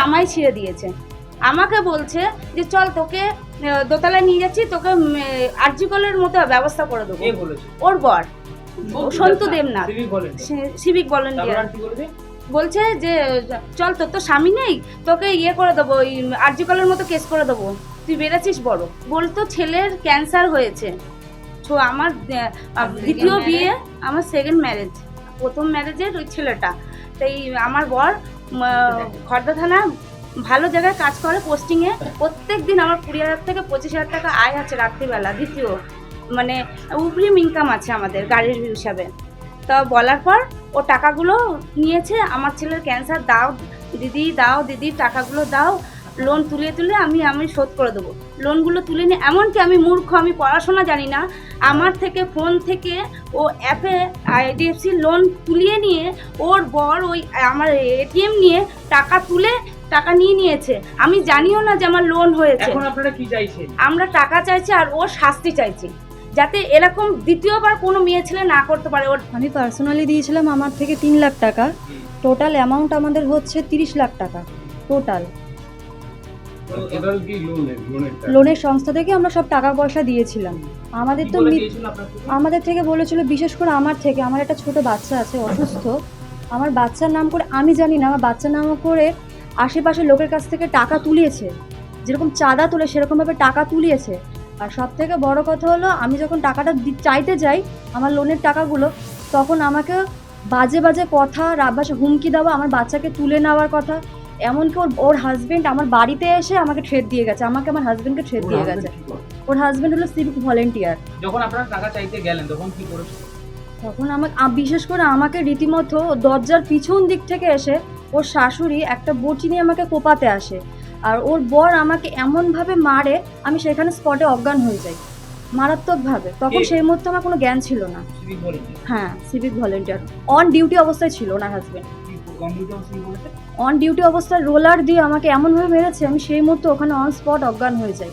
জামাই ছিঁড়ে দিয়েছে। আমাকে বলছে যে চল তোকে দোতলায় নিয়ে যাচ্ছি, তোকে আরজি কলের মতো ব্যবস্থা করে দেবো। ওর বর সন্তু দেবনাথ, সিভিক ভলেন্টিয়ার, বলছে যে চল তোর তো স্বামী নেই, তোকে ইয়ে করে দেবো, ওই আরজি কলের মতো কেস করে দেবো, তুই বেড়েছিস বড়। বলতো ছেলের ক্যান্সার হয়েছে। তো আমার দ্বিতীয় বিয়ে, আমার সেকেন্ড ম্যারেজ, প্রথম ম্যারেজের ওই ছেলেটা। তাই আমার বর খড়দা থানা ভালো জায়গায় কাজ করে পোস্টিংয়ে, প্রত্যেক দিন আমার 20,000 থেকে 25,000 টাকা আয় আছে রাত্রিবেলা। দ্বিতীয় মানে উভরিম ইনকাম আছে আমাদের গাড়ির হিসাবে। তা বলার পর ও টাকাগুলো নিয়েছে, আমার ছেলের ক্যান্সার দাও দিদি, দাও দিদি, টাকাগুলো দাও, লোন তুলে আমি শোধ করে দেবো। লোনগুলো তুলে নিয়ে, এমনকি আমি মূর্খ, আমি পড়াশোনা জানি না, আমার থেকে ফোন থেকে ও অ্যাপে IDFC লোন তুলিয়ে নিয়ে ওর বর ওই আমার ATM নিয়ে টাকা নিয়ে নিয়েছে। আমি জানিও না যে আমার লোন হয়েছে। এখন আপনারা কি চাইছেন? আমরা টাকা চাইছি আর ওর শাস্তি চাইছি, যাতে এরকম দ্বিতীয়বার কোনো মেয়ে ছেলে না করতে পারে। ওর আমি পার্সোনালি দিয়েছিলাম আমার থেকে 3 লাখ টাকা, টোটাল অ্যামাউন্ট আমাদের হচ্ছে 30 লাখ টাকা টোটাল। লোনের সংস্থা থেকে আমরা সব টাকা পয়সা দিয়েছিলাম। আমাদের থেকে বলেছিল, বিশেষ করে আমার একটা ছোট বাচ্চা আছে অসুস্থ, আমার বাচ্চার নাম করে, আমি জানি না, আমার বাচ্চার নাম করে আশেপাশের লোকের কাছ থেকে টাকা তুলিয়েছে, যেরকম চাঁদা তুলে সেরকমভাবে টাকা তুলিয়েছে। আর সব থেকে বড় কথা হলো, আমি যখন টাকাটা চাইতে যাই আমার লোনের টাকাগুলো, তখন আমাকে বাজে বাজে কথা, রাবাসে হুমকি দেওয়া, আমার বাচ্চাকে তুলে নেওয়ার কথা। এমনকি ওর হাজবেন্ড আমার বাড়িতে এসে আমাকে থ্রেট দিয়ে গেছে, আমার হাজবেন্ডকে থ্রেট দিয়ে গেছে। ওর হাজবেন্ড হলো সিভিক ভলেন্টিয়ার। যখন আপনারা টাকা চাইতে গেলেন তখন কি করেছে? তখন বিশেষ করে আমাকে রীতিমতো দরজার পিছন দিক থেকে এসে ওর শাশুড়ি একটা বটি নিয়ে আমাকে কোপাতে আসে, আর ওর বর আমাকে এমনভাবে মারে আমি সেখানে স্পটে অজ্ঞান হয়ে যাই মারাত্মকভাবে। তখন সেই মুহূর্তে আমার কোনো জ্ঞান ছিল না। হ্যাঁ, সিভিক ভলেন্টিয়ার, অন ডিউটি অবস্থায় ছিল ওনার হাজবেন্ড। অন ডিউটি অবস্থায় রোলার দিয়ে আমাকে এমনভাবে মেরেছে, আমি সেই মুহূর্তে ওখানে অন স্পট অজ্ঞান হয়ে যাই।